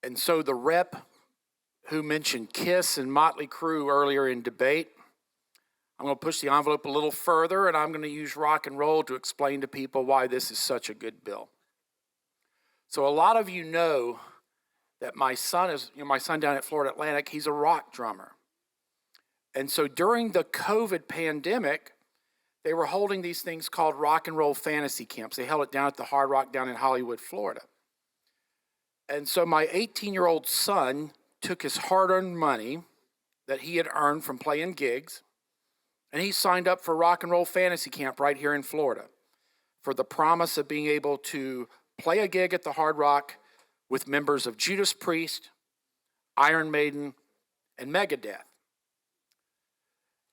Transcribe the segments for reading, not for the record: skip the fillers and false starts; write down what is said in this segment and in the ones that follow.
And so the rep who mentioned Kiss and Motley Crue earlier in debate, I'm going to push the envelope a little further, and I'm going to use rock and roll to explain to people why this is such a good bill. So a lot of you know that my son down at Florida Atlantic, he's a rock drummer. And so during the COVID pandemic, they were holding these things called rock and roll fantasy camps. They held it down at the Hard Rock down in Hollywood, Florida. And so my 18-year-old son took his hard-earned money that he had earned from playing gigs, and he signed up for rock and roll fantasy camp right here in Florida for the promise of being able to play a gig at the Hard Rock with members of Judas Priest, Iron Maiden, and Megadeth.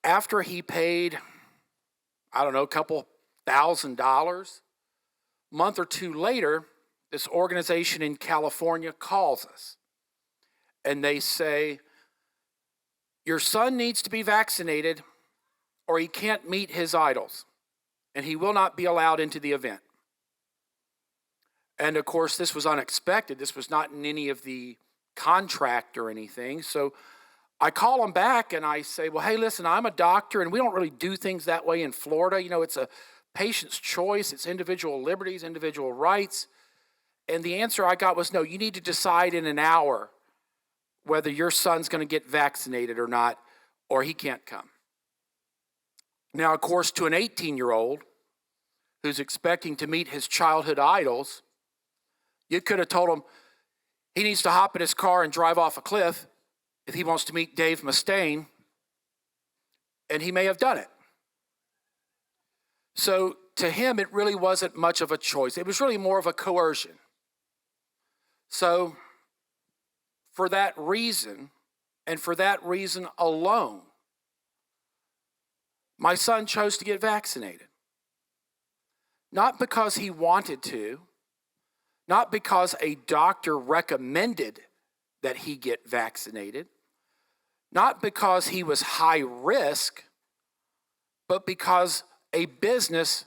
After he paid, a couple $1,000, a month or two later, this organization in California calls us, and they say, your son needs to be vaccinated or he can't meet his idols, and he will not be allowed into the event. And of course, this was unexpected. This was not in any of the contract or anything. So I call him back and I say, well, hey, listen, I'm a doctor and we don't really do things that way in Florida. It's a patient's choice. It's individual liberties, individual rights. And the answer I got was, no, you need to decide in an hour whether your son's going to get vaccinated or not, or he can't come. Now, of course, to an 18-year-old who's expecting to meet his childhood idols, you could have told him he needs to hop in his car and drive off a cliff if he wants to meet Dave Mustaine, and he may have done it. So to him, it really wasn't much of a choice. It was really more of a coercion. So for that reason, and for that reason alone, my son chose to get vaccinated. Not because he wanted to, not because a doctor recommended that he get vaccinated, not because he was high risk, but because a business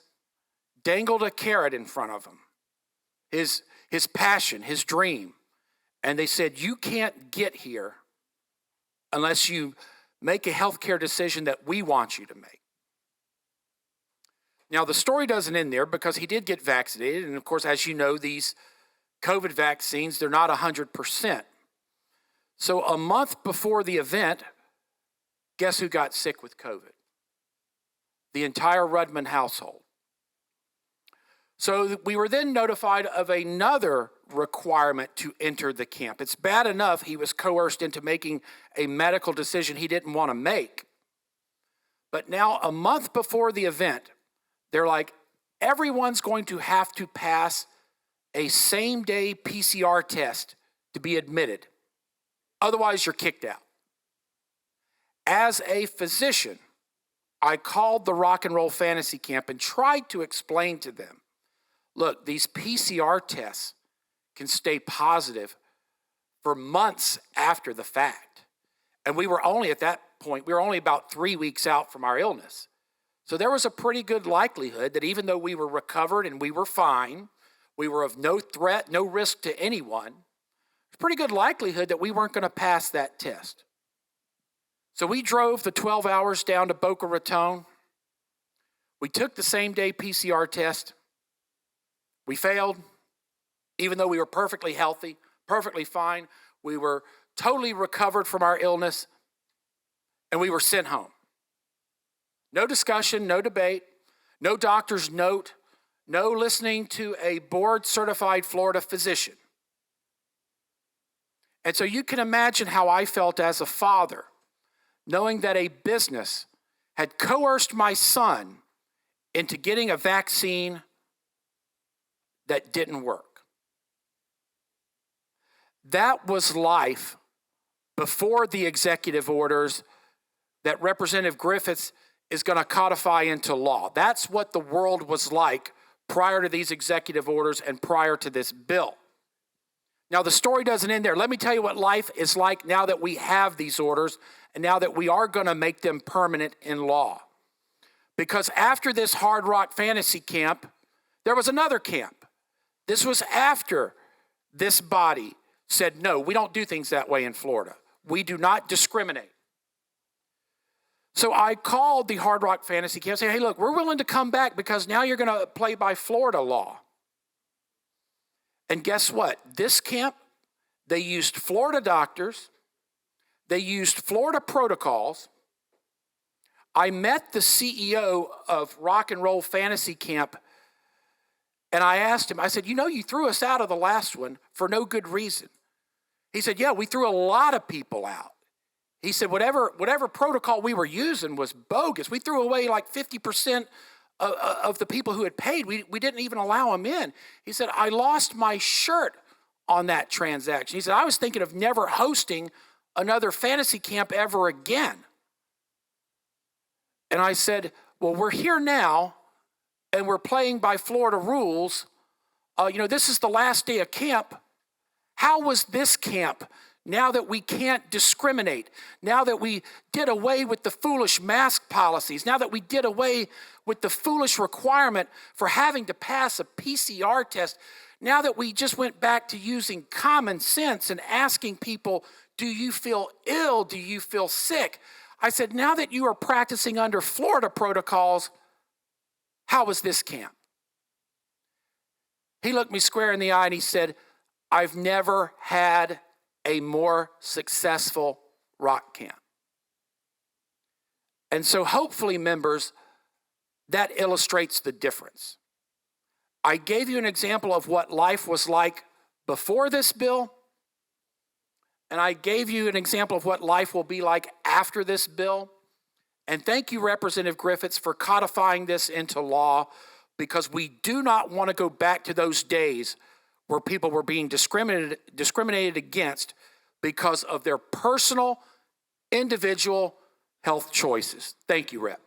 dangled a carrot in front of him, his passion, his dream. And they said, you can't get here unless you make a healthcare decision that we want you to make. Now, the story doesn't end there because he did get vaccinated. And of course, as you know, these COVID vaccines, they're not 100%. So a month before the event, guess who got sick with COVID? The entire Rudman household. So we were then notified of another requirement to enter the camp. It's bad enough he was coerced into making a medical decision he didn't want to make. But now a month before the event, they're like, everyone's going to have to pass a same-day PCR test to be admitted. Otherwise, you're kicked out. As a physician, I called the Rock and Roll Fantasy Camp and tried to explain to them, look, these PCR tests can stay positive for months after the fact. And we were only at that point, we were only about 3 weeks out from our illness. So there was a pretty good likelihood that even though we were recovered and we were fine, we were of no threat, no risk to anyone, there's a pretty good likelihood that we weren't going to pass that test. So we drove the 12 hours down to Boca Raton. We took the same day PCR test. We failed, even though we were perfectly healthy, perfectly fine. We were totally recovered from our illness, and we were sent home. No discussion, no debate, no doctor's note, no listening to a board-certified Florida physician. And so you can imagine how I felt as a father, knowing that a business had coerced my son into getting a vaccine that didn't work. That was life before the executive orders that Representative Griffiths is going to codify into law. That's what the world was like prior to these executive orders and prior to this bill. Now, the story doesn't end there. Let me tell you what life is like now that we have these orders and now that we are going to make them permanent in law. Because after this Hard Rock Fantasy Camp, there was another camp. This was after this body said, no, we don't do things that way in Florida. We do not discriminate. So I called the Hard Rock Fantasy Camp and said, hey, look, we're willing to come back because now you're going to play by Florida law. And guess what? This camp, they used Florida doctors. They used Florida protocols. I met the CEO of Rock and Roll Fantasy Camp, and I asked him, I said, you threw us out of the last one for no good reason. He said, yeah, we threw a lot of people out. He said, whatever protocol we were using was bogus. We threw away like 50% of the people who had paid. We didn't even allow them in. He said, I lost my shirt on that transaction. He said, I was thinking of never hosting another fantasy camp ever again. And I said, well, we're here now, and we're playing by Florida rules. This is the last day of camp. How was this camp, now that we can't discriminate, now that we did away with the foolish mask policies, now that we did away with the foolish requirement for having to pass a PCR test, now that we just went back to using common sense and asking people, do you feel ill? Do you feel sick? I said, now that you are practicing under Florida protocols, how was this camp? He looked me square in the eye and he said, I've never had a more successful rock camp. And so hopefully, members, that illustrates the difference. I gave you an example of what life was like before this bill, and I gave you an example of what life will be like after this bill. And thank you, Representative Griffiths, for codifying this into law, because we do not want to go back to those days where people were being discriminated against because of their personal, individual health choices. Thank you, Rep.